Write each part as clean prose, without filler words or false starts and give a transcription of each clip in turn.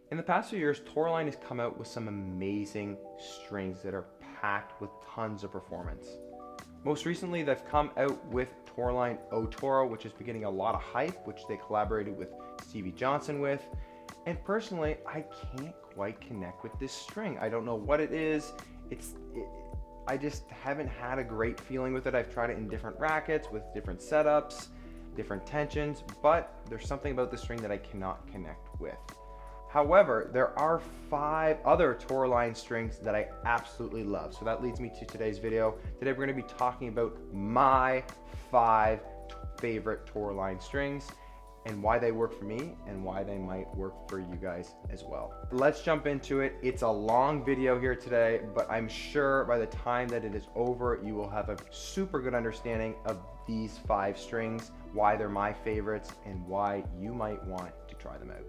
In the past few years, Toroline has come out with some amazing strings that are packed with tons of performance. Most recently, they've come out with Toroline Otoro, which is beginning a lot of hype, which they collaborated with Stevie Johnson with. And personally, I can't quite connect with this string. I don't know what it is. I just haven't had a great feeling with it. I've tried it in different rackets with different setups, different tensions, but there's something about the string that I cannot connect with. However, there are 5 other Toroline strings that I absolutely love. So that leads me to today's video. Today we're going to be talking about my 5 favorite Toroline strings and why they work for me and why they might work for you guys as well. Let's jump into it. It's a long video here today, but I'm sure by the time that it is over, you will have a super good understanding of these 5 strings, why they're my favorites, and why you might want to try them out.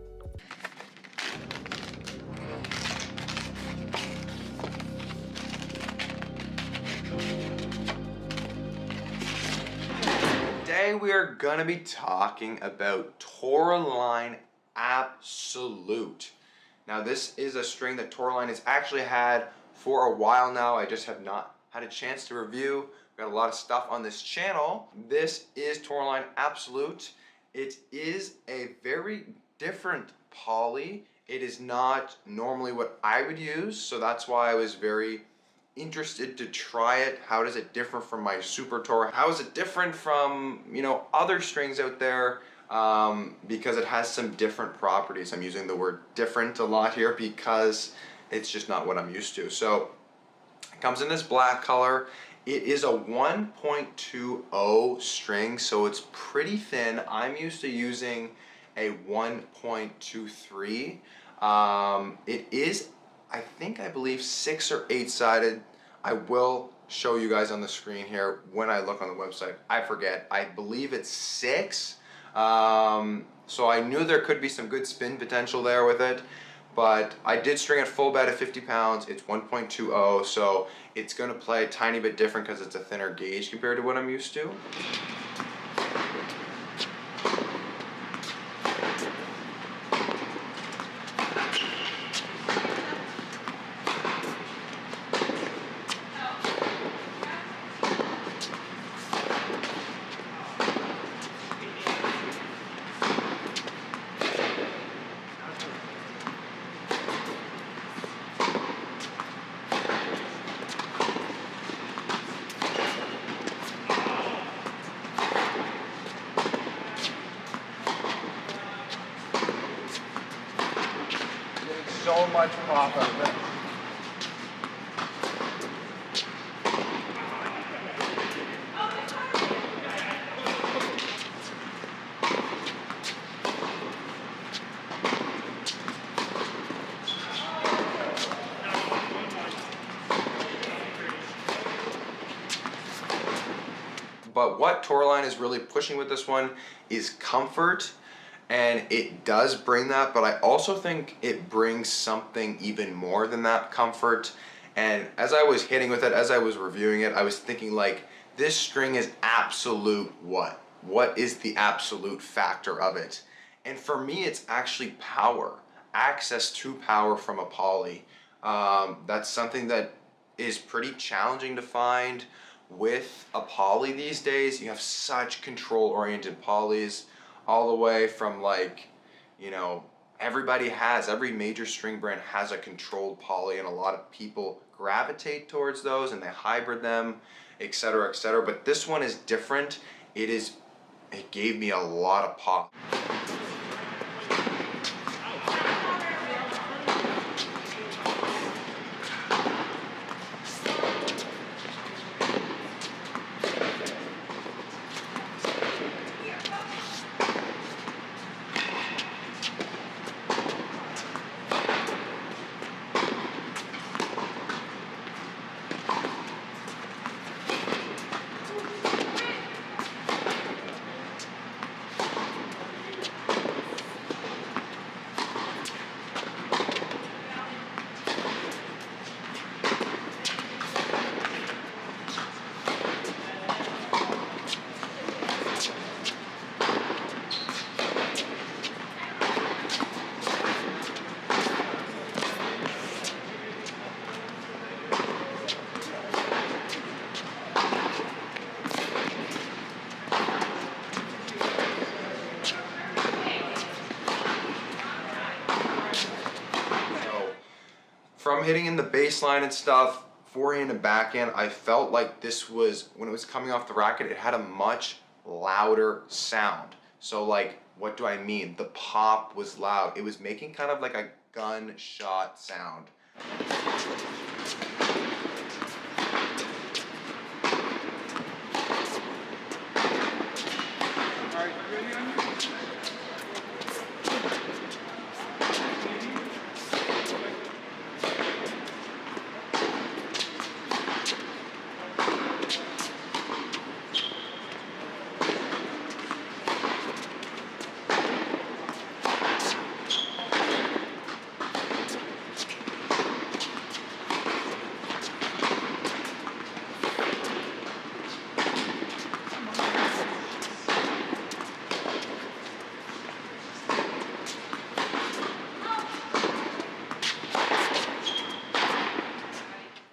Today we are going to be talking about Toroline Absolute. Now this is a string that Toroline has actually had for a while now. I just have not had a chance to review. We've got a lot of stuff on this channel. This is Toroline Absolute. It is a very different poly. It is not normally what I would use, so that's why I was very interested to try it. How does it differ from my Super Toro? How is it different from, other strings out there? Because it has some different properties. I'm using the word different a lot here because it's just not what I'm used to. So it comes in this black color. It is a 1.20 string, so it's pretty thin. I'm used to using a 1.23. It is, I believe 6 or 8 sided. I will show you guys on the screen here when I look on the website. I forget. I believe it's 6. So I knew there could be some good spin potential there with it, but I did string it full bed at 50 pounds. It's 1.20, so it's going to play a tiny bit different because it's a thinner gauge compared to what I'm used to. So much pop out of this. But what Toroline is really pushing with this one is comfort. And it does bring that, but I also think it brings something even more than that comfort. And as I was hitting with it, as I was reviewing it, I was thinking like, this string is absolute what? What is the absolute factor of it? And for me, it's actually power, access to power from a poly. That's something that is pretty challenging to find with a poly these days. You have such control-oriented polys. All the way from every major string brand has a controlled poly, and a lot of people gravitate towards those and they hybrid them, etc., etc. But this one is different. It gave me a lot of pop. hitting in the bass line and stuff, forehand and backhand, I felt like this was, when it was coming off the racket, it had a much louder sound. So like, what do I mean? The pop was loud. It was making kind of like a gunshot sound.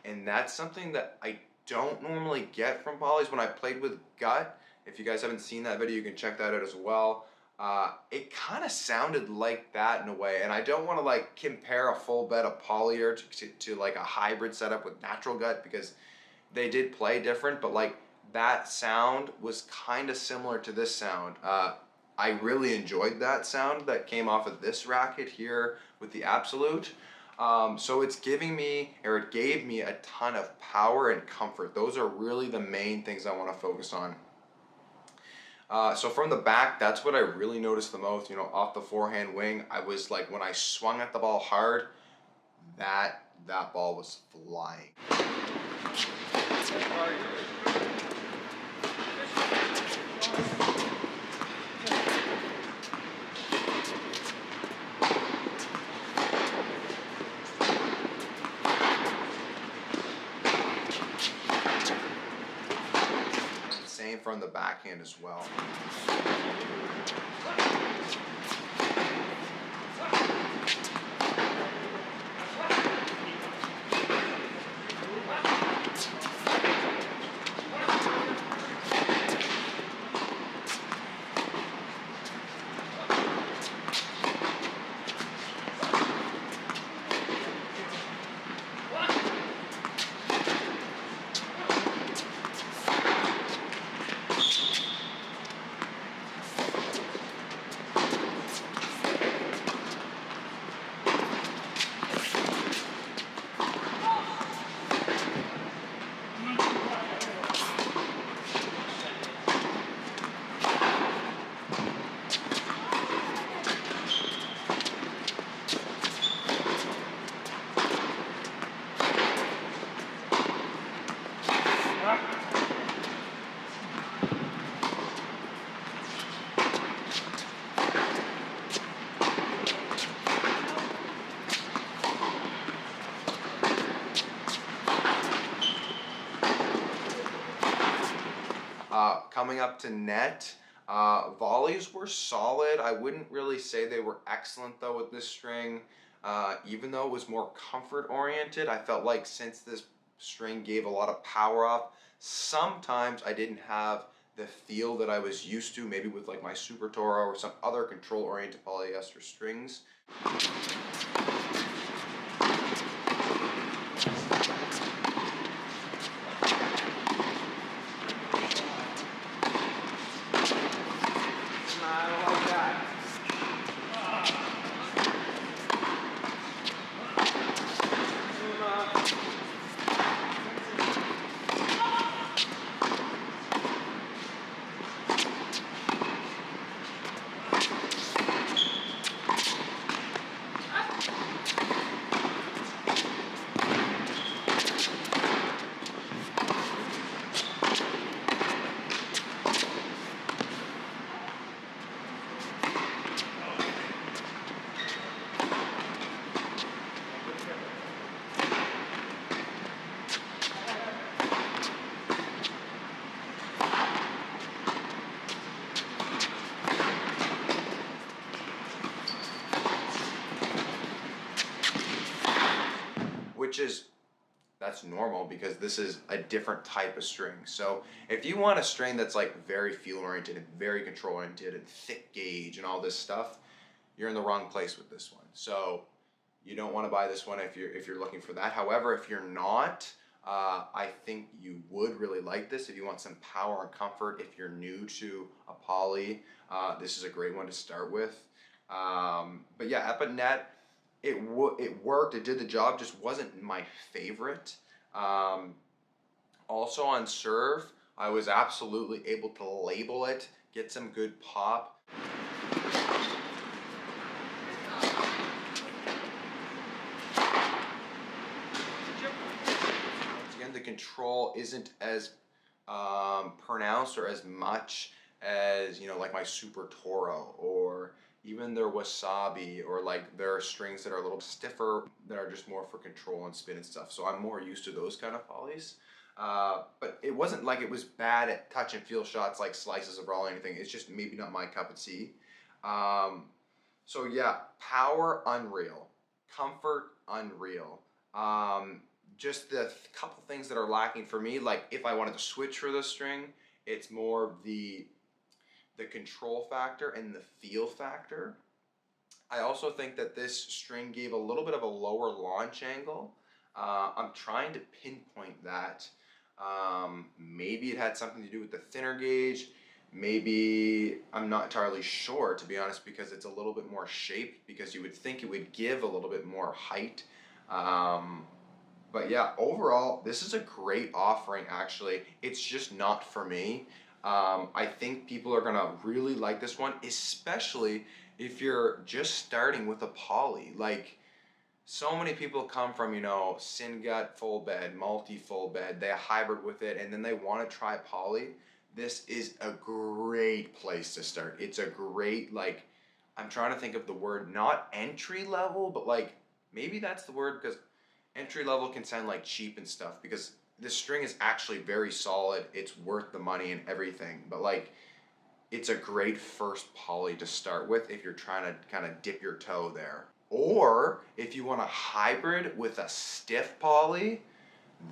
And that's something that I don't normally get from polys when I played with gut. If you guys haven't seen that video, you can check that out as well. It kind of sounded like that in a way, and I don't want to like compare a full bed of poly to like a hybrid setup with natural gut, because they did play different, but like that sound was kind of similar to this sound. I really enjoyed that sound that came off of this racket here with the Absolute. So it's giving me, or it gave me, a ton of power and comfort. Those are really the main things I want to focus on. So from the back, that's what I really noticed the most. You know, off the forehand wing, I was like, when I swung at the ball hard, that ball was flying. Same from the backhand as well. Coming up to net, volleys were solid. I wouldn't really say they were excellent though with this string. Even though it was more comfort oriented, I felt like since this string gave a lot of power off, sometimes I didn't have the feel that I was used to, maybe with like my Super Toro or some other control oriented polyester strings. That's normal because this is a different type of string. So if you want a string that's like very feel oriented and very control oriented and thick gauge and all this stuff, you're in the wrong place with this one. So you don't want to buy this one if you're looking for that. However, if you're not, I think you would really like this if you want some power and comfort. If you're new to a poly, this is a great one to start with. But yeah, up at net, it worked. It did the job. Just wasn't my favorite. Also on serve, I was absolutely able to label it, get some good pop. Again, the control isn't as pronounced or as much as, you know, like my Super Toro or even their Wasabi, or like there are strings that are a little stiffer that are just more for control and spin and stuff. So I'm more used to those kind of polys. But it wasn't like it was bad at touch and feel shots like slices of raw or anything. It's just maybe not my cup of tea. So yeah, power, unreal. Comfort, unreal. Just the couple things that are lacking for me, like if I wanted to switch for the string, it's more of the control factor and the feel factor. I also think that this string gave a little bit of a lower launch angle. I'm trying to pinpoint that. Maybe it had something to do with the thinner gauge. Maybe, I'm not entirely sure, to be honest, because it's a little bit more shaped, because you would think it would give a little bit more height. But yeah, overall, this is a great offering, actually. It's just not for me. I think people are gonna really like this one, especially if you're just starting with a poly. Like, so many people come from, you know, Syngut full bed, multi full bed, they hybrid with it, and then they want to try poly. This is a great place to start. It's a great, like, I'm trying to think of the word, not entry level, but like, maybe that's the word, because entry level can sound like cheap and stuff, because this string is actually very solid. It's worth the money and everything, but like, it's a great first poly to start with if you're trying to kind of dip your toe there. Or if you want a hybrid with a stiff poly,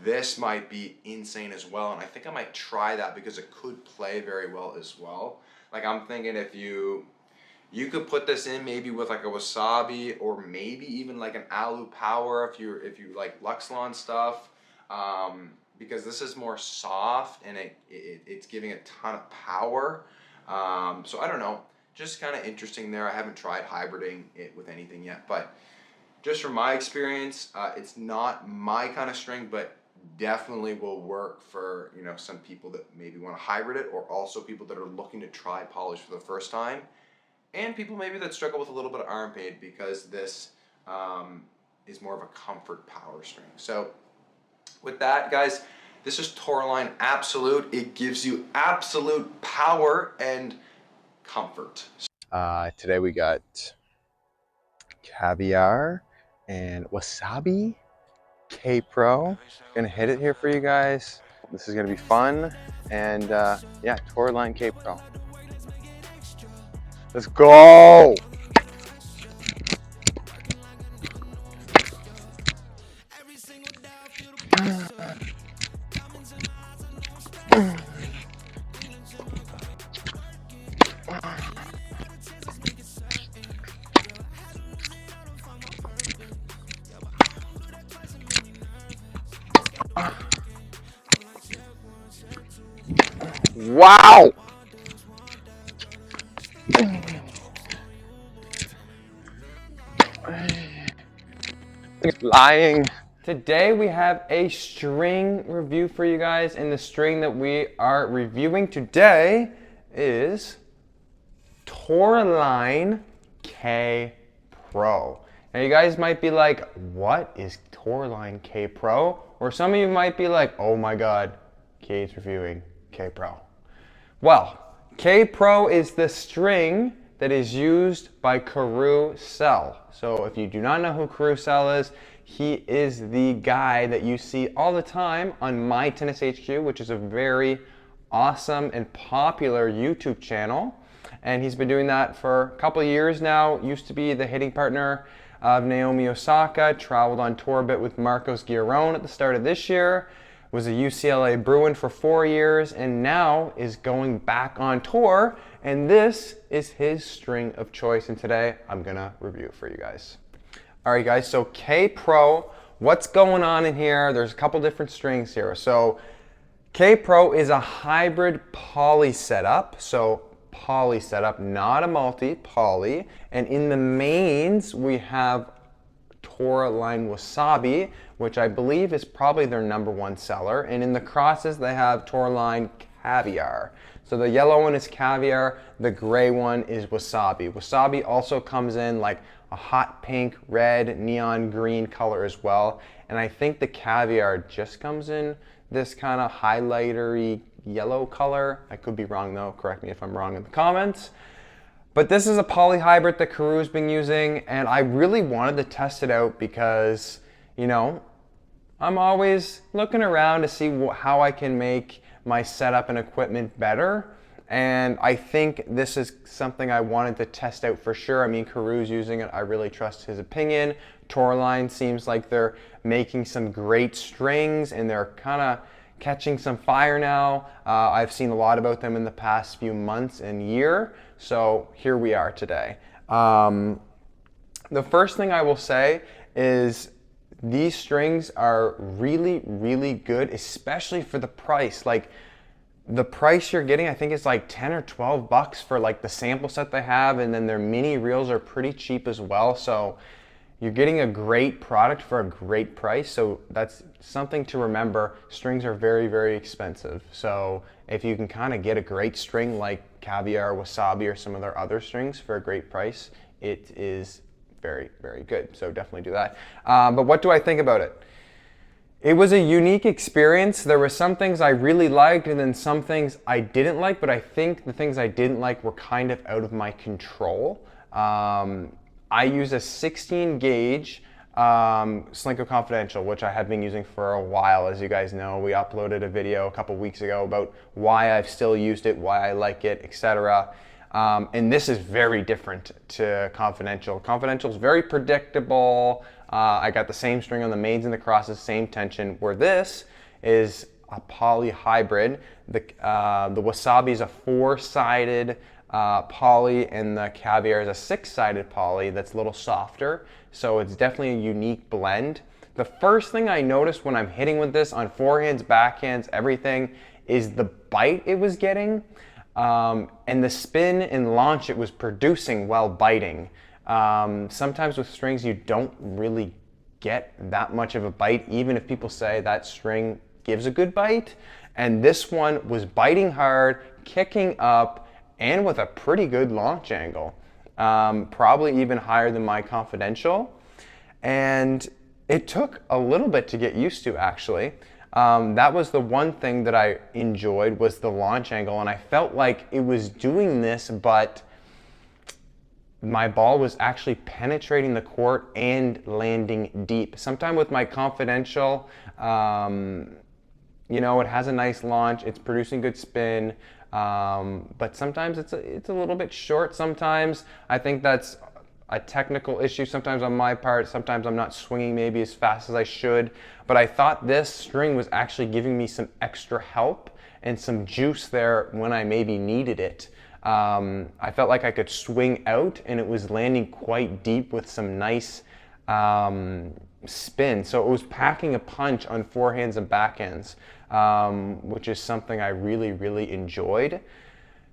this might be insane as well. And I think I might try that because it could play very well as well. Like, I'm thinking if you could put this in maybe with like a Wasabi, or maybe even like an Alu Power if you like Luxlon stuff. Because this is more soft and it's giving a ton of power. So I don't know, just kind of interesting there. I haven't tried hybriding it with anything yet, but just from my experience, it's not my kind of string, but definitely will work for, you know, some people that maybe want to hybrid it, or also people that are looking to try polish for the first time, and people maybe that struggle with a little bit of arm pain, because this is more of a comfort power string. So with that, guys, this is Toroline Absolute. It gives you absolute power and comfort. Today we got caviar and wasabi K Pro. Gonna hit it here for you guys. This is gonna be fun. And yeah, Toroline K Pro. Let's go! Wow! Lying. Today we have a string review for you guys, and the string that we are reviewing today is Toroline K Pro. Now you guys might be like, what is Toroline K Pro? Or some of you might be like, oh my god, Kate's reviewing K Pro. Well, K Pro is the string that is used by Karoo Sell. So if you do not know who Karoo Sell is, he is the guy that you see all the time on My Tennis HQ, which is a very awesome and popular YouTube channel. And he's been doing that for a couple of years now. Used to be the hitting partner of Naomi Osaka, traveled on tour a bit with Marcos Giron at the start of this year, was a UCLA Bruin for 4 years, and now is going back on tour, and this is his string of choice, and today I'm gonna review it for you guys. All right, guys, so K Pro, what's going on in here? There's a couple different strings here. So K Pro is a hybrid poly setup. So poly setup, not a multi, poly. And in the mains, we have Toroline Wasabi, which I believe is probably their #1 seller. And in the crosses, they have Toroline Caviar. So the yellow one is Caviar, the gray one is Wasabi. Wasabi also comes in like a hot pink, red, neon green color as well. And I think the Caviar just comes in this kind of highlighter-y yellow color. I could be wrong though, correct me if I'm wrong in the comments. But this is a poly hybrid that Karu's been using, and I really wanted to test it out because, you know, I'm always looking around to see how I can make my setup and equipment better. And I think this is something I wanted to test out for sure. I mean, Karu's using it. I really trust his opinion. Toroline seems like they're making some great strings and they're kind of catching some fire now. I've seen a lot about them in the past few months and year. So here we are today. The first thing I will say is these strings are really, really good, especially for the price. Like, the price you're getting, I think it's like 10 or 12 bucks for like the sample set they have, and then their mini reels are pretty cheap as well. So you're getting a great product for a great price. So that's something to remember. Strings are very, very expensive. So if you can kind of get a great string like Caviar, Wasabi, or some of their other strings for a great price, it is very, very good. So definitely do that. But what do I think about it? It was a unique experience. There were some things I really liked and then some things I didn't like, but I think the things I didn't like were kind of out of my control. I use a 16 gauge Slinko Confidential, which I have been using for a while. As you guys know, we uploaded a video a couple weeks ago about why I've still used it, why I like it, etc. And this is very different to Confidential. Confidential is very predictable. I got the same string on the mains and the crosses, same tension, where this is a poly hybrid. The Wasabi is a 4-sided poly, and the Caviar is a 6-sided poly that's a little softer. So it's definitely a unique blend. The first thing I noticed when I'm hitting with this on forehands, backhands, everything, is the bite it was getting. And the spin and launch it was producing while biting. Sometimes with strings you don't really get that much of a bite, even if people say that string gives a good bite. And this one was biting hard, kicking up, and with a pretty good launch angle. Probably even higher than my Confidential. And it took a little bit to get used to, actually. That was the one thing that I enjoyed, was the launch angle, and I felt like it was doing this, but my ball was actually penetrating the court and landing deep. Sometimes with my Confidential, you know, it has a nice launch, it's producing good spin, but sometimes it's a little bit short. Sometimes I think that's a technical issue, sometimes on my part, sometimes I'm not swinging maybe as fast as I should, but I thought this string was actually giving me some extra help and some juice there when I maybe needed it. I felt like I could swing out and it was landing quite deep with some nice spin. So it was packing a punch on forehands and backhands, which is something I really, really enjoyed.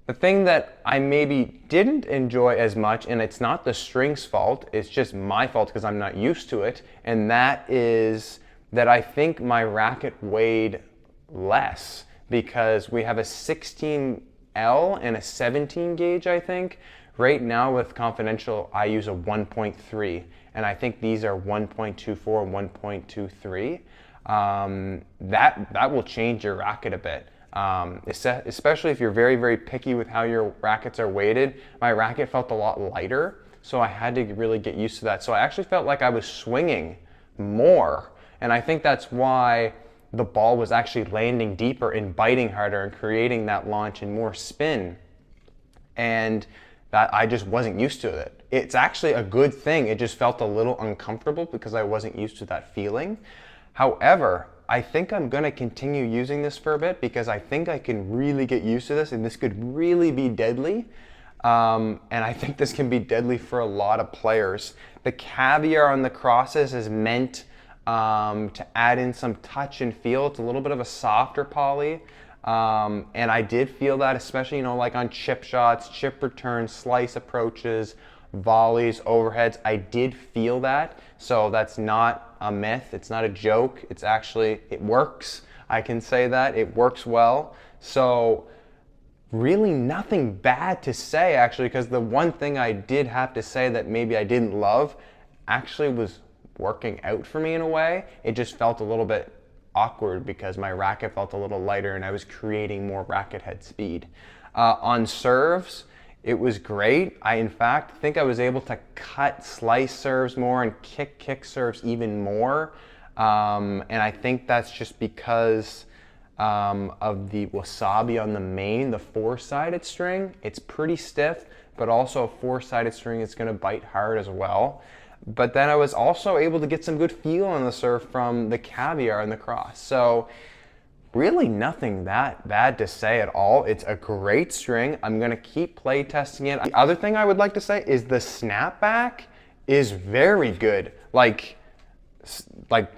The thing that I maybe didn't enjoy as much, and it's not the string's fault, it's just my fault because I'm not used to it, and that is that I think my racket weighed less because we have a 16L and a 17 gauge, I think. Right now with Confidential, I use a 1.3, and I think these are 1.24 and 1.23. That will change your racket a bit. Especially if you're very, very picky with how your rackets are weighted. My racket felt a lot lighter, so I had to really get used to that. So I actually felt like I was swinging more, and I think that's why the ball was actually landing deeper and biting harder and creating that launch and more spin, and that I just wasn't used to it. It's actually a good thing. It just felt a little uncomfortable because I wasn't used to that feeling. However, I think I'm gonna continue using this for a bit because I think I can really get used to this and this could really be deadly. And I think this can be deadly for a lot of players. The caviar on the crosses is meant to add in some touch and feel. It's a little bit of a softer poly. And I did feel that, especially, like on chip shots, chip returns, slice approaches, volleys, overheads. I did feel that. So that's not a myth. It's not a joke. It's actually, it works. I can say that. It works well. So really nothing bad to say, actually, because the one thing I did have to say that maybe I didn't love actually was working out for me in a way. It just felt a little bit awkward because my racket felt a little lighter and I was creating more racket head speed. On serves, it was great. I, in fact, think I was able to cut slice serves more and kick serves even more. And I think that's just because of the wasabi on the main, the four-sided string. It's pretty stiff, but also a four-sided string is going to bite hard as well. But then I was also able to get some good feel on the serve from the caviar and the cross. So really nothing that bad to say at all. It's a great string. I'm going to keep play testing it. The other thing I would like to say is the snapback is very good. Like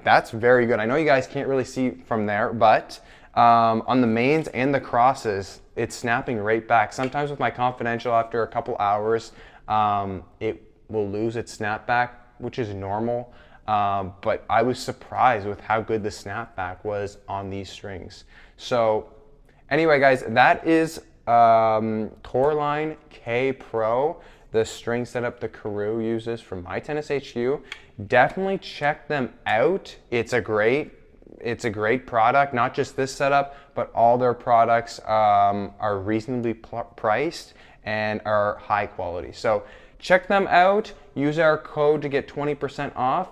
that's very good. I know you guys can't really see from there, but on the mains and the crosses, it's snapping right back. Sometimes with my confidential, after a couple hours, it will lose its snapback, which is normal. But I was surprised with how good the snapback was on these strings. So anyway, guys, that is Toroline K Pro, the string setup the Karoo uses from My Tennis HQ. Definitely check them out. It's a great product. Not just this setup, but all their products are reasonably priced and are high quality. So check them out. Use our code to get 20% off.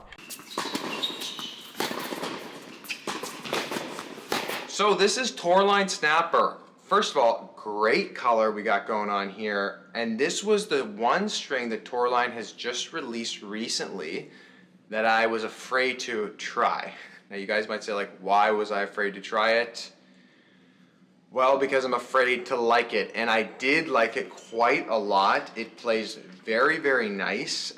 So this is Toroline Snapper. First of all, great color we got going on here. And this was the one string that Toroline has just released recently that I was afraid to try. Now you guys might say, like, why was I afraid to try it? Well, because I'm afraid to like it, and I did like it quite a lot. It plays very, very nice.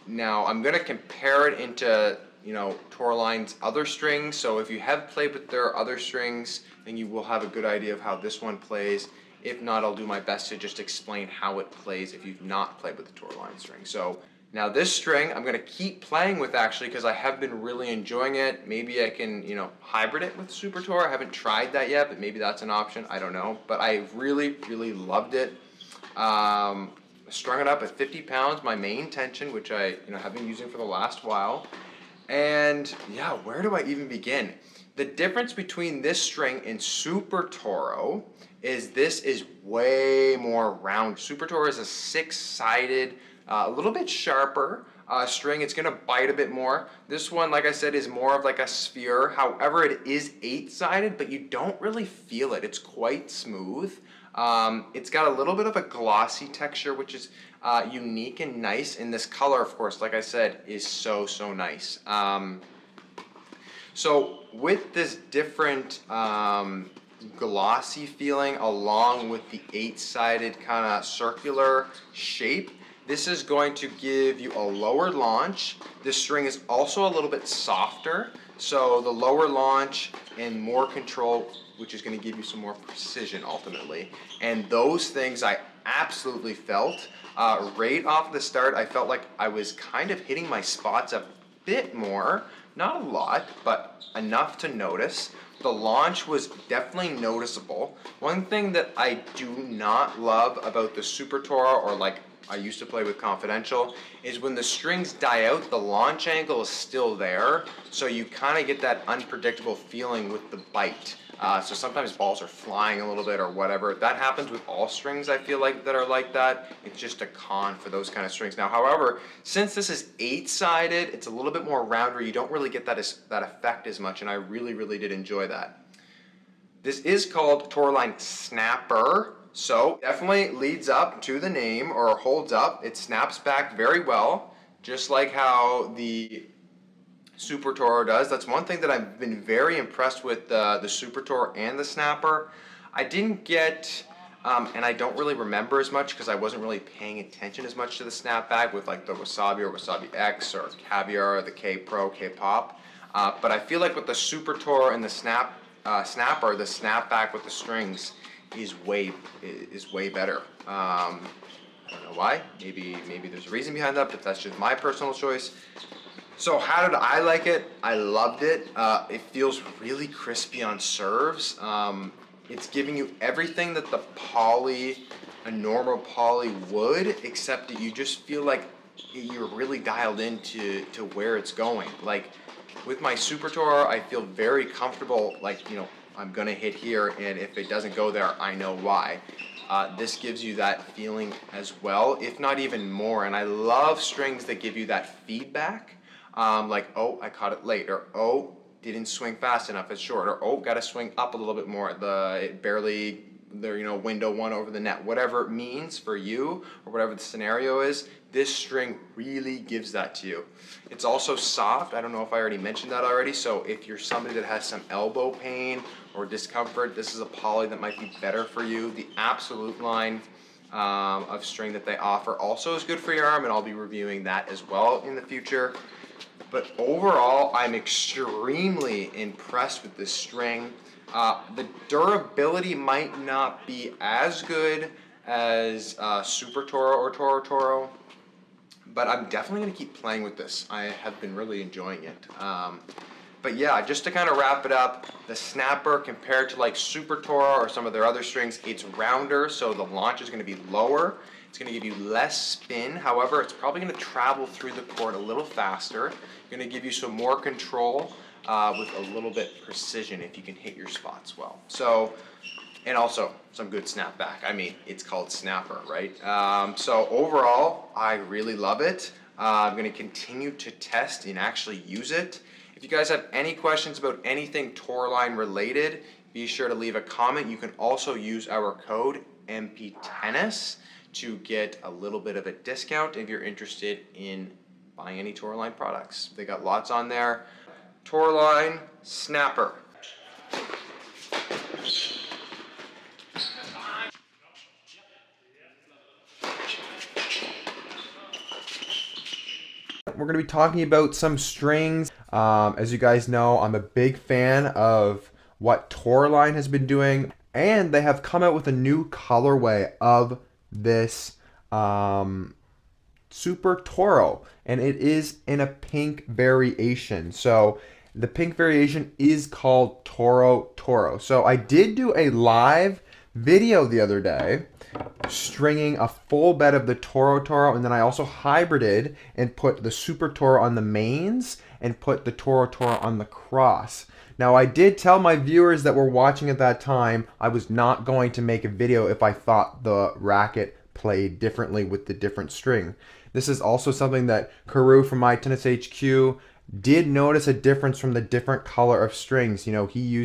Now I'm gonna compare it into, Toroline's other strings. So if you have played with their other strings, then you will have a good idea of how this one plays. If not, I'll do my best to just explain how it plays if you've not played with the Toroline string. So now this string I'm going to keep playing with, actually, because I have been really enjoying it. Maybe I can, hybrid it with Super Tour. I haven't tried that yet, but maybe that's an option. I don't know. But I really, really loved it. Strung it up at 50 pounds, my main tension, which I have been using for the last while. And yeah, where do I even begin? The difference between this string and Super Toro is this is way more round. Super Toro is a 6-sided, a little bit sharper string. It's gonna bite a bit more. This one, like I said, is more of like a sphere. However, it is 8-sided, but you don't really feel it. It's quite smooth. It's got a little bit of a glossy texture, which is unique and nice. And this color, of course, like I said, is so, so nice. So with this different glossy feeling, along with the 8-sided kind of circular shape, this is going to give you a lower launch. This string is also a little bit softer, so the lower launch and more control, which is going to give you some more precision ultimately. And those things I absolutely felt. Right off the start, I felt like I was kind of hitting my spots a bit more. Not a lot, but enough to notice. The launch was definitely noticeable. One thing that I do not love about the Super Toro, or like I used to play with Confidential, is when the strings die out, the launch angle is still there, so you kind of get that unpredictable feeling with the bite. So sometimes balls are flying a little bit or whatever. That happens with all strings, I feel like, that are like that. It's just a con for those kind of strings. Now, however, since this is 8-sided, it's a little bit more rounder. You don't really get that effect as much, and I really, really did enjoy that. This is called Toroline Snapper, so definitely leads up to the name, or holds up. It snaps back very well, just like how the Super Toro does. That's one thing that I've been very impressed with the Super Toro and the Snapper. I didn't get And I don't really remember as much because I wasn't really paying attention as much to the snapback with like the Wasabi or Wasabi X or Caviar or the K Pro, K Pop. But I feel like with the Super Toro and the Snapper, the snapback with the strings is way better. I don't know why. Maybe there's a reason behind that, but that's just my personal choice. So how did I like it? I loved it. It feels really crispy on serves. It's giving you everything that a normal poly would, except that you just feel like you're really dialed into where it's going. Like with my Super Toro, I feel very comfortable, like, you know, I'm gonna hit here, and if it doesn't go there, I know why. This gives you that feeling as well, if not even more, and I love strings that give you that feedback. Like, oh, I caught it late, or oh, didn't swing fast enough, it's short, or oh, gotta swing up a little bit more, it barely, window one over the net, whatever it means for you, or whatever the scenario is, this string really gives that to you. It's also soft. I don't know if I already mentioned that already, so if you're somebody that has some elbow pain or discomfort, this is a poly that might be better for you. The Absolute line of string that they offer also is good for your arm, and I'll be reviewing that as well in the future. But overall, I'm extremely impressed with this string. The durability might not be as good as Super Toro or Toro, but I'm definitely going to keep playing with this. I have been really enjoying it. But yeah, just to kind of wrap it up, the Snapper compared to like Super Toro or some of their other strings, it's rounder, so the launch is going to be lower. It's going to give you less spin. However, it's probably going to travel through the court a little faster. Going to give you some more control with a little bit precision if you can hit your spots well. So, and also some good snapback. I mean, it's called Snapper, right? So overall, I really love it. I'm going to continue to test and actually use it. If you guys have any questions about anything Toroline related, be sure to leave a comment. You can also use our code MP10S to get a little bit of a discount if you're interested in buying any Toroline products. They got lots on there. Toroline Snapper. We're going to be talking about some strings. As you guys know, I'm a big fan of what Toroline has been doing, and they have come out with a new colorway of this Super Toro, and it is in a pink variation. So the pink variation is called Toro. So I did do a live video the other day stringing a full bed of the Toro, and then I also hybrided and put the Super Toro on the mains and put the Toro on the cross. Now, I did tell my viewers that were watching at that time I was not going to make a video if I thought the racquet played differently with the different string. This is also something that Karu from My Tennis HQ did notice a difference from the different color of strings. You know, he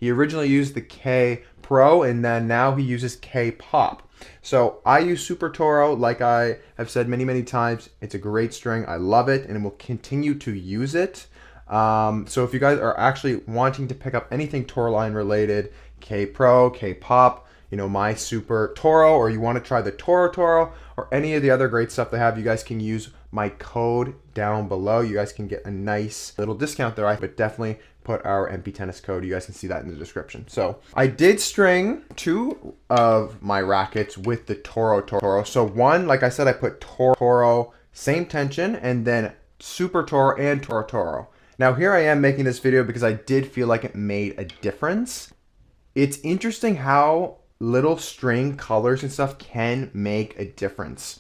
originally used the K Pro, and then now he uses K Pop. So I use Super Toro, like I have said many times. It's a great string. I love it, and will continue to use it. So if you guys are actually wanting to pick up anything Toroline related, K Pro, K Pop, you know, my Super Toro, or you want to try the Toro, or any of the other great stuff they have, you guys can use my code down below. You guys can get a nice little discount there, but definitely put our MP10S code. You guys can see that in the description. So I did string 2 of my rackets with the Toro. So one, like I said, I put Toro, same tension, and then Super Toro and Toro. Now here I am making this video because I did feel like it made a difference. It's interesting how little string colors and stuff can make a difference.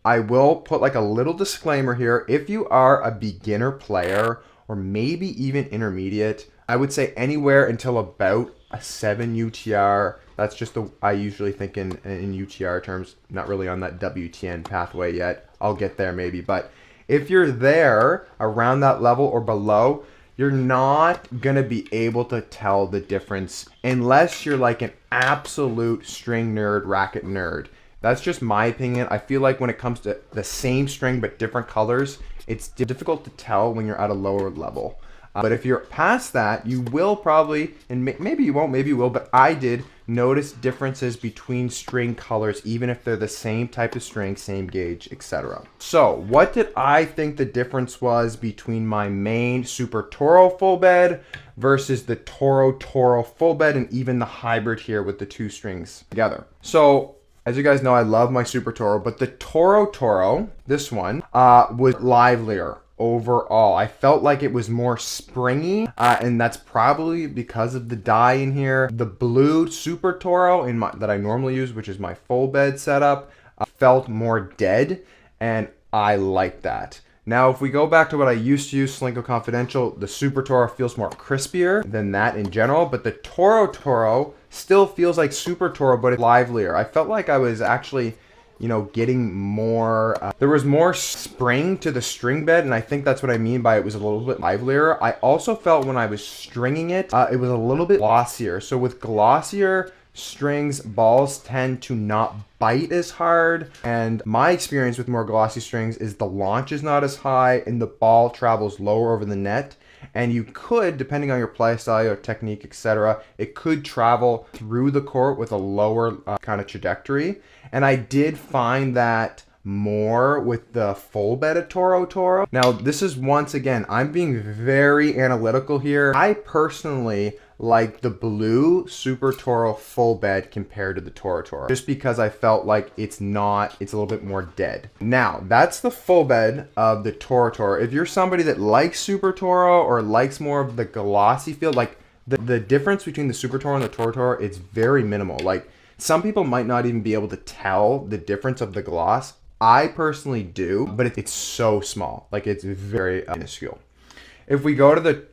I will put like a little disclaimer here. If you are a beginner player or maybe even intermediate, I would say anywhere until about a 7 UTR. That's just I usually think in UTR terms, not really on that WTN pathway yet. I'll get there maybe, but if you're there around that level or below, you're not gonna be able to tell the difference unless you're like an absolute string nerd, racket nerd. That's just my opinion. I feel like when it comes to the same string but different colors, it's difficult to tell when you're at a lower level. But if you're past that, you will probably, and maybe you won't, maybe you will, but I did notice differences between string colors, even if they're the same type of string, same gauge, etc. So what did I think the difference was between my main Super Toro full bed versus the Toro full bed, and even the hybrid here with the two strings together? So as you guys know, I love my Super Toro, but the Toro, this one, was livelier overall. I felt like it was more springy, and that's probably because of the dye in here. The blue Super Toro that I normally use, which is my full bed setup, felt more dead, and I like that. Now, if we go back to what I used to use, Slinko Confidential, the Super Toro feels more crispier than that in general, but the Toro still feels like Super Toro, but it's livelier. I felt like I was actually, you know, getting more, there was more spring to the string bed, and I think that's what I mean by it was a little bit livelier. I also felt when I was stringing it, it was a little bit glossier. So with glossier strings, balls tend to not bite as hard, and my experience with more glossy strings is the launch is not as high and the ball travels lower over the net, and you could, depending on your play style, your technique, etc., it could travel through the court with a lower kind of trajectory. And I did find that more with the full bed of Toro. Now, this is, once again, I'm being very analytical here. I personally like the blue Super Toro full bed compared to the Toro, just because I felt like it's a little bit more dead. Now, that's the full bed of the Toro. If you're somebody that likes Super Toro or likes more of the glossy feel, like the difference between the Super Toro and the Toro, it's very minimal. Like, some people might not even be able to tell the difference of the gloss. I personally do, but it's so small. Like, it's very minuscule. If we go to the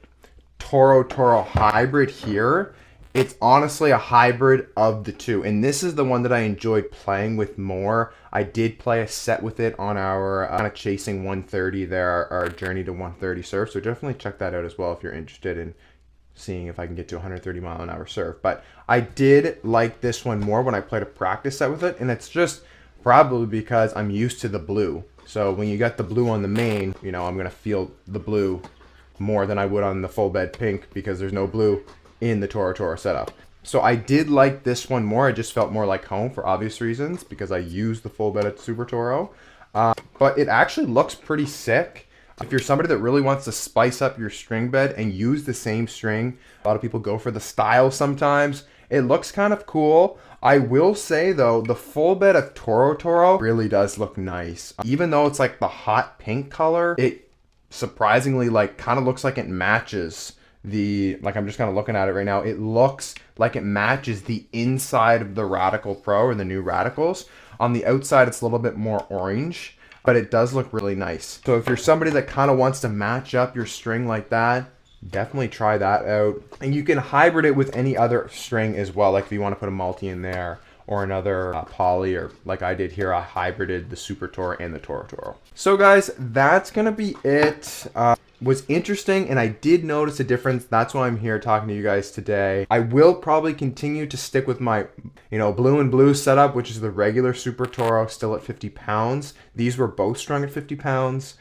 Toro hybrid here, it's honestly a hybrid of the two. And this is the one that I enjoyed playing with more. I did play a set with it on our kind of chasing 130 there, our journey to 130 serve. So definitely check that out as well if you're interested in seeing if I can get to 130 mile an hour serve. But I did like this one more when I played a practice set with it, and it's just probably because I'm used to the blue. So when you got the blue on the main, you know, I'm gonna feel the blue more than I would on the full bed pink because there's no blue in the Toro setup. So I did like this one more. I just felt more like home for obvious reasons because I used the full bed at Super Toro. But it actually looks pretty sick. If you're somebody that really wants to spice up your string bed and use the same string, a lot of people go for the style sometimes. It looks kind of cool. I will say though, the full bed of Toro really does look nice. Even though it's like the hot pink color, it surprisingly like kind of looks like it matches like I'm just kind of looking at it right now. It looks like it matches the inside of the Radical Pro or the new Radicals. On the outside, it's a little bit more orange, but it does look really nice. So if you're somebody that kind of wants to match up your string like that, definitely try that out. And you can hybrid it with any other string as well. Like if you want to put a multi in there or another poly, or like I did here, I hybrided the Super Toro and the Toro. So guys, that's gonna be it. Was interesting, and I did notice a difference. That's why I'm here talking to you guys today. I will probably continue to stick with my, blue and blue setup, which is the regular Super Toro, still at 50 pounds. These were both strung at 50 pounds.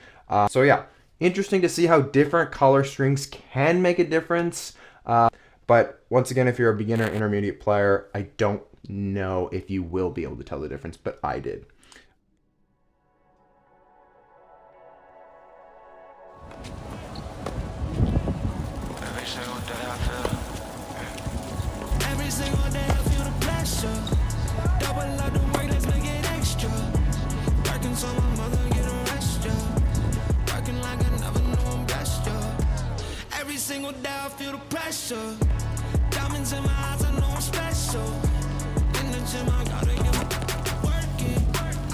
So yeah, interesting to see how different color strings can make a difference. But once again, if you're a beginner intermediate player, I don't know if you will be able to tell the difference, but I did. Every single day I feel the pressure. Double up the work, let's make it extra. Working so my mother get a rest, yeah. Working like I never knew I'm blessed, yeah. Every single day I feel the pressure. Diamonds in my eyes, I know I'm special. In the gym, I gotta get working.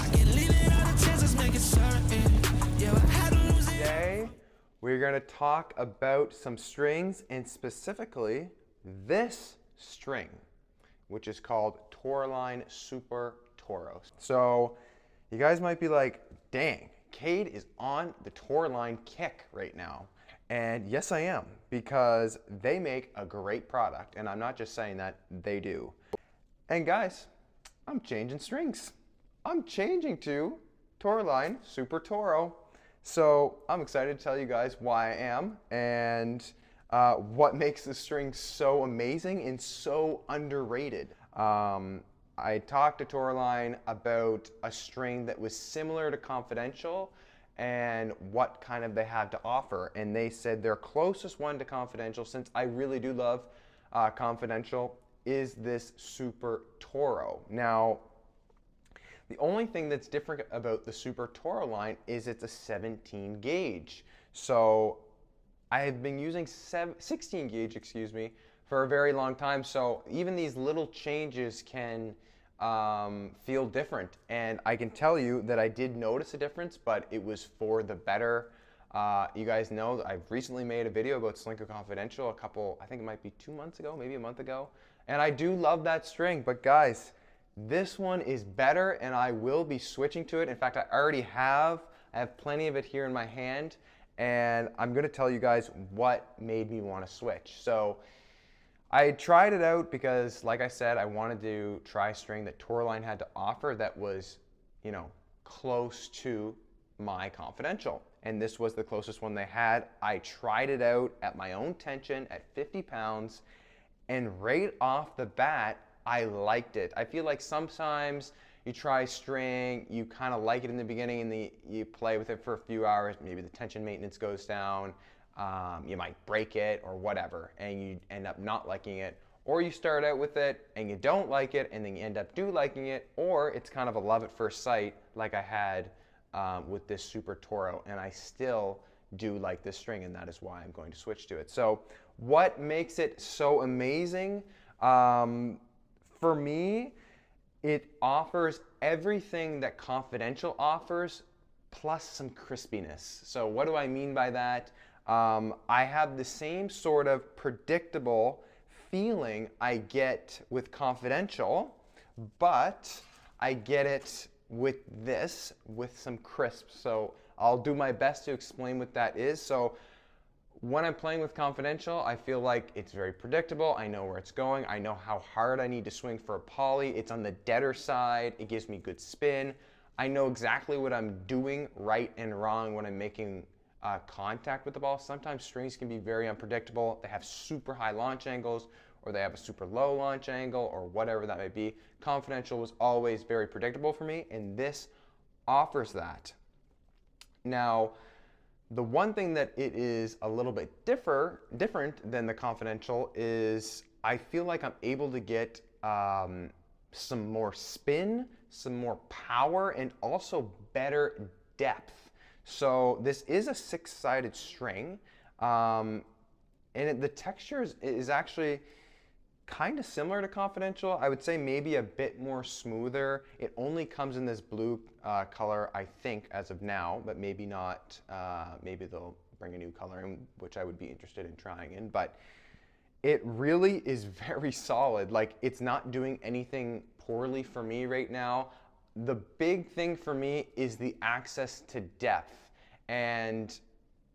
I can leave it out of chances, make it certain. Yeah, I had to lose it. Today, we're going to talk about some strings, and specifically this string, which is called Toroline Super Toro. So you guys might be like, dang, Cade is on the Toroline kick right now. And yes, I am, because they make a great product, and I'm not just saying that, they do. And guys, I'm changing strings. I'm changing to Toroline Super Toro. So I'm excited to tell you guys why I am and what makes the string so amazing and so underrated. I talked to Toroline about a string that was similar to Confidential and what kind of they have to offer. And they said their closest one to Confidential, since I really do love Confidential, is this Super Toro. Now, the only thing that's different about the Super Toroline is it's a 17 gauge. So I have been using 16 gauge, excuse me, for a very long time. So even these little changes can feel different. And I can tell you that I did notice a difference, but it was for the better. You guys know that I've recently made a video about Slinko Confidential I think it might be 2 months ago, maybe a month ago. And I do love that string, but guys, this one is better and I will be switching to it. In fact, I already have. I have plenty of it here in my hand and I'm going to tell you guys what made me want to switch. So I tried it out because, like I said, I wanted to try a string that Toroline had to offer that was, you know, close to my Confidential. And this was the closest one they had. I tried it out at my own tension at 50 pounds and right off the bat, I liked it. I feel like sometimes you try string, you kind of like it in the beginning and you play with it for a few hours, maybe the tension maintenance goes down, you might break it or whatever, and you end up not liking it. Or you start out with it and you don't like it and then you end up liking it, or it's kind of a love at first sight like I had with this Super Toro, and I still do like this string, and that is why I'm going to switch to it. So what makes it so amazing? For me, it offers everything that Confidential offers, plus some crispiness. So what do I mean by that? I have the same sort of predictable feeling I get with Confidential, but I get it with this, with some crisp. So I'll do my best to explain what that is. So when I'm playing with Confidential, I feel like it's very predictable. I know where it's going. I know how hard I need to swing for a poly. It's on the deader side. It gives me good spin. I know exactly what I'm doing right and wrong when I'm making contact with the ball. Sometimes strings can be very unpredictable. They have super high launch angles, or they have a super low launch angle, or whatever that may be. Confidential was always very predictable for me, and this offers that. Now, the one thing that it is a little bit different than the Confidential is I feel like I'm able to get some more spin, some more power, and also better depth. So this is a 6-sided string, and the texture is actually kind of similar to Confidential. I would say maybe a bit more smoother. It only comes in this blue color, I think, as of now, but maybe not. Maybe they'll bring a new color in, which I would be interested in trying in. But it really is very solid. Like, it's not doing anything poorly for me right now. The big thing for me is the access to depth. And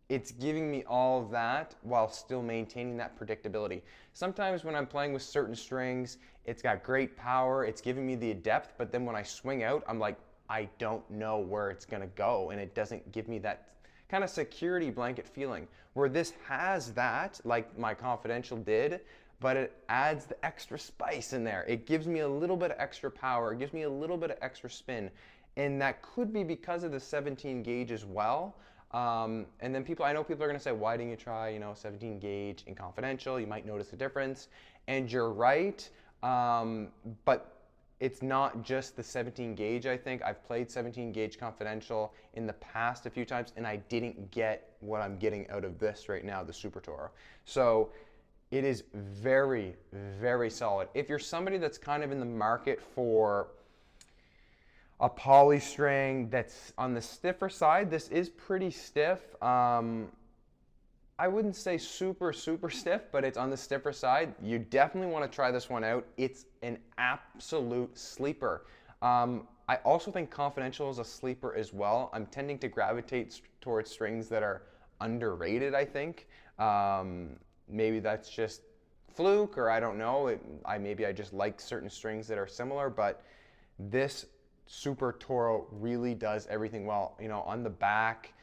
it's giving me all of that while still maintaining that predictability. Sometimes when I'm playing with certain strings, it's got great power, it's giving me the depth, but then when I swing out, I'm like, I don't know where it's gonna go, and it doesn't give me that kind of security blanket feeling. Where this has that, like my Confidential did, but it adds the extra spice in there. It gives me a little bit of extra power, it gives me a little bit of extra spin, and that could be because of the 17 gauge as well. And then I know people are gonna say, why didn't you try, 17 gauge in Confidential? You might notice a difference. And you're right, but it's not just the 17 gauge, I think. I've played 17 gauge Confidential in the past a few times, and I didn't get what I'm getting out of this right now, the Super Toro. So it is very, very solid. If you're somebody that's kind of in the market for a poly string that's on the stiffer side, this is pretty stiff. I wouldn't say super, super stiff, but it's on the stiffer side. You definitely want to try this one out. It's an absolute sleeper. I also think Confidential is a sleeper as well. I'm tending to gravitate towards strings that are underrated, I think. Maybe that's just fluke, or I don't know. Maybe I just like certain strings that are similar, but this Super Toro really does everything well. On the back,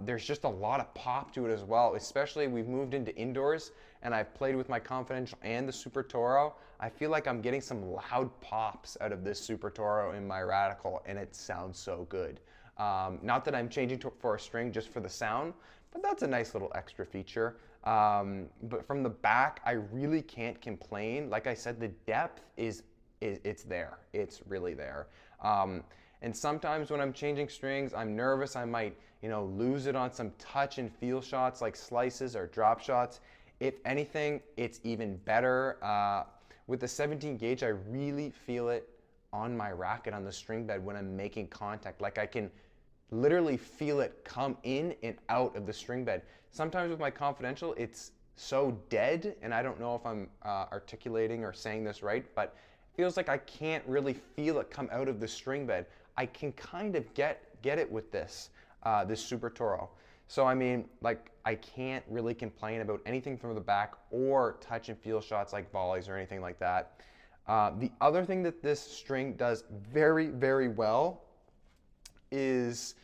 There's just a lot of pop to it as well, especially we've moved into indoors and I've played with my Confidential and the Super Toro. I feel like I'm getting some loud pops out of this Super Toro in my Radical, and it sounds so good. Not that I'm changing for a string just for the sound, but that's a nice little extra feature. But from the back, I really can't complain. Like I said, the depth it's there. It's really there. And sometimes when I'm changing strings, I'm nervous I might, lose it on some touch and feel shots like slices or drop shots. If anything, it's even better. With the 17 gauge, I really feel it on my racket on the string bed when I'm making contact. Like I can literally feel it come in and out of the string bed. Sometimes with my Confidential, it's so dead, and I don't know if I'm articulating or saying this right, but it feels like I can't really feel it come out of the string bed. I can kind of get it with this Super Toro. So I mean, like, I can't really complain about anything from the back or touch and feel shots like volleys or anything like that. The other thing that this string does very, very well is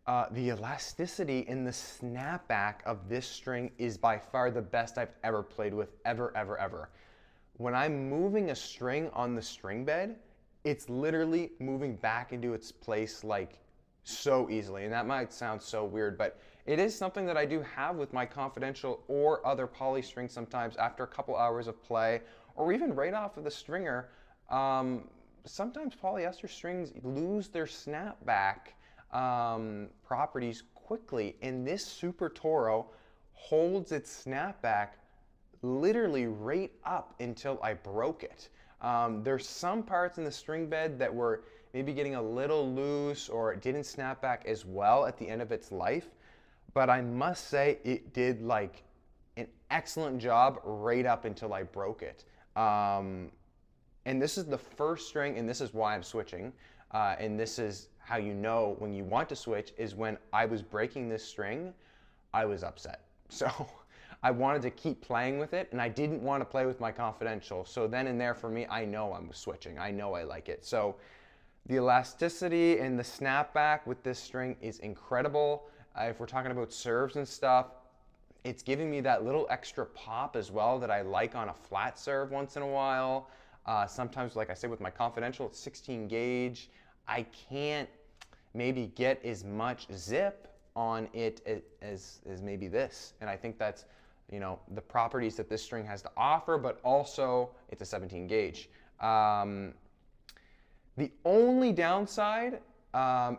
the elasticity in the snapback of this string is by far the best I've ever played with, ever. When I'm moving a string on the string bed, it's literally moving back into its place like so easily. And that might sound so weird, but it is something that I do have with my Confidential or other poly strings sometimes after a couple hours of play, or even right off of the stringer. Sometimes polyester strings lose their snapback properties quickly, and this Super Toro holds its snapback literally right up until I broke it. There's some parts in the string bed that were maybe getting a little loose or it didn't snap back as well at the end of its life, but I must say it did like an excellent job right up until I broke it. And this is the first string, and this is why I'm switching, and this is how you know when you want to switch, is when I was breaking this string, I was upset. So I wanted to keep playing with it, and I didn't want to play with my Confidential. So then and there for me, I know I'm switching. I know I like it. So the elasticity and the snapback with this string is incredible. If we're talking about serves and stuff, it's giving me that little extra pop as well that I like on a flat serve once in a while. Sometimes, like I said, with my Confidential, it's 16 gauge. I can't maybe get as much zip on it as maybe this. And I think that's, the properties that this string has to offer, but also it's a 17 gauge. The only downside,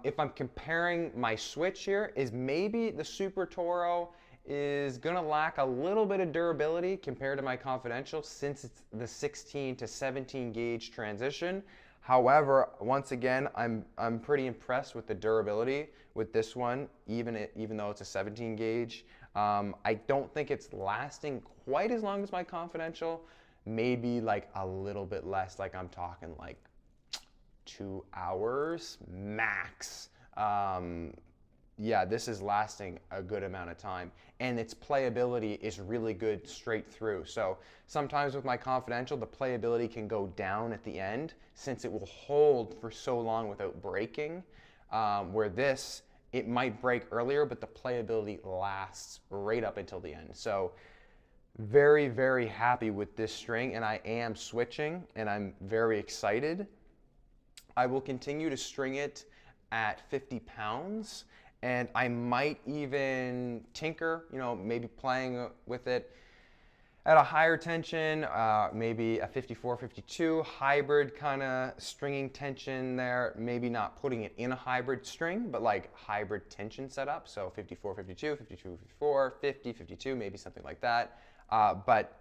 if I'm comparing my switch here, is maybe the Super Toro is gonna lack a little bit of durability compared to my Confidential since it's the 16 to 17 gauge transition. However, once again, I'm pretty impressed with the durability with this one, even though it's a 17 gauge. I don't think it's lasting quite as long as my Confidential, maybe like a little bit less, like I'm talking like 2 hours max. Yeah, this is lasting a good amount of time, and its playability is really good straight through. So sometimes with my Confidential, the playability can go down at the end since it will hold for so long without breaking, where this, it might break earlier, but the playability lasts right up until the end. So very, very happy with this string, and I am switching, and I'm very excited. I will continue to string it at 50 pounds, and I might even tinker, maybe playing with it at a higher tension, maybe a 54, 52 hybrid kind of stringing tension there, maybe not putting it in a hybrid string, but like hybrid tension setup. So 54, 52, 52, 54, 50, 52, maybe something like that. But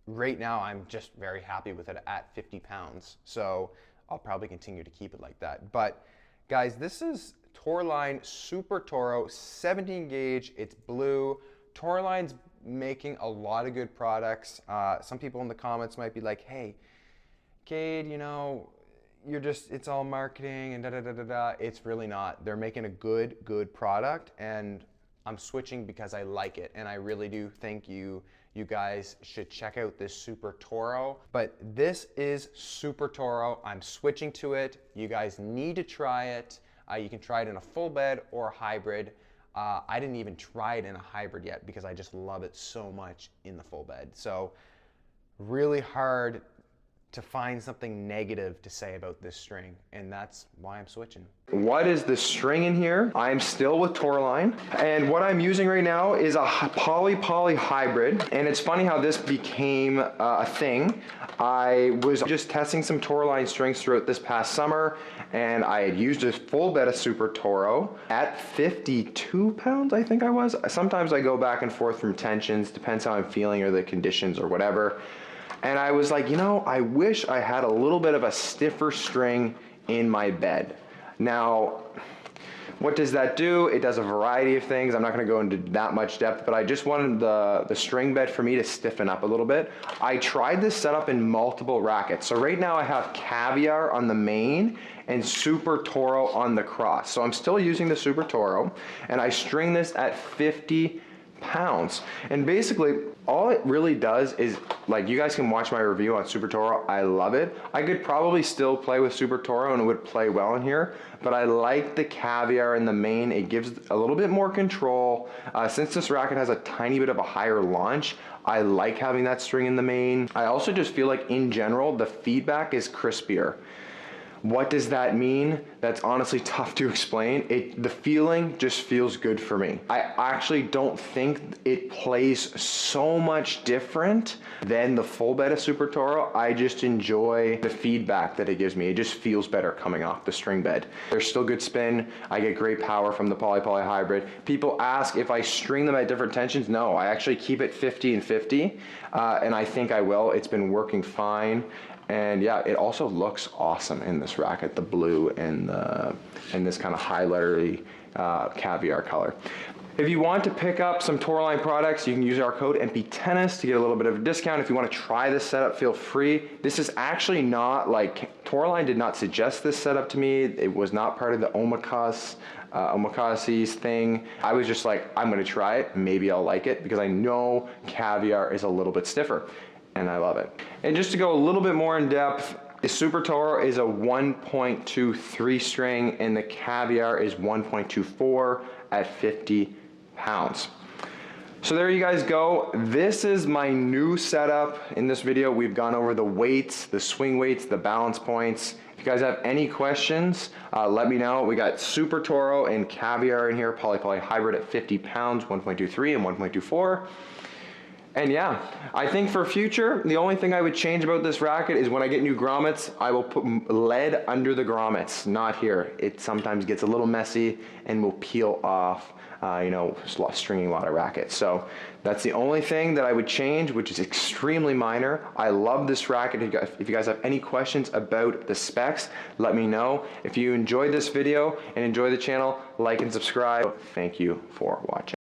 right now I'm just very happy with it at 50 pounds. So I'll probably continue to keep it like that. But guys, this is Toroline Super Toro 17 gauge. It's blue. Toroline's making a lot of good products. Some people in the comments might be like, hey, Cade, it's all marketing and da-da-da-da-da. It's really not. They're making a good product, and I'm switching because I like it, and I really do think you guys should check out this Super Toro. But this is Super Toro. I'm switching to it. You guys need to try it. You can try it in a full bed or a hybrid. I didn't even try it in a hybrid yet because I just love it so much in the full bed. So really hard to find something negative to say about this string, and that's why I'm switching. What is the string in here? I'm still with Toroline, and what I'm using right now is a poly hybrid, and it's funny how this became a thing. I was just testing some Toroline strings throughout this past summer, and I had used a full bed of Super Toro at 52 pounds, I think I was. Sometimes I go back and forth from tensions, depends how I'm feeling or the conditions or whatever. And I was like, you know, I wish I had a little bit of a stiffer string in my bed. Now, what does that do? It does a variety of things. I'm not gonna go into that much depth, but I just wanted the string bed for me to stiffen up a little bit. I tried this setup in multiple rackets. So right now I have Caviar on the main and Super Toro on the cross. So I'm still using the Super Toro, and I string this at 50 pounds. And basically, all it really does is, like, you guys can watch my review on Super Toro. I love it. I could probably still play with Super Toro and it would play well in here, but I like the Caviar in the main. It gives a little bit more control. Since this racket has a tiny bit of a higher launch, I like having that string in the main. I also just feel like in general, the feedback is crispier. What does that mean? That's honestly tough to explain. The feeling just feels good for me. I actually don't think it plays so much different than the full bed of Super Toro. I just enjoy the feedback that it gives me. It just feels better coming off the string bed. There's still good spin. I get great power from the poly hybrid. People ask if I string them at different tensions. No, I actually keep it 50 and 50, and I think I will. It's been working fine. And yeah, it also looks awesome in this racket, the blue and this kind of highlightery Caviar color. If you want to pick up some Toroline products, you can use our code MPTennis to get a little bit of a discount. If you want to try this setup, feel free. This is actually not like, Toroline did not suggest this setup to me. It was not part of the Omakasi's thing. I was just like, I'm gonna try it, maybe I'll like it, because I know Caviar is a little bit stiffer, and I love it. And just to go a little bit more in depth, the Super Toro is a 1.23 string and the Caviar is 1.24 at 50 pounds. So there you guys go. This is my new setup. In this video, we've gone over the weights, the swing weights, the balance points. If you guys have any questions, let me know. We got Super Toro and Caviar in here, poly hybrid at 50 pounds, 1.23 and 1.24. And yeah, I think for future, the only thing I would change about this racket is when I get new grommets, I will put lead under the grommets, not here. It sometimes gets a little messy and will peel off, you know, stringing a lot of rackets. So that's the only thing that I would change, which is extremely minor. I love this racket. If you guys have any questions about the specs, let me know. If you enjoyed this video and enjoy the channel, like and subscribe. Thank you for watching.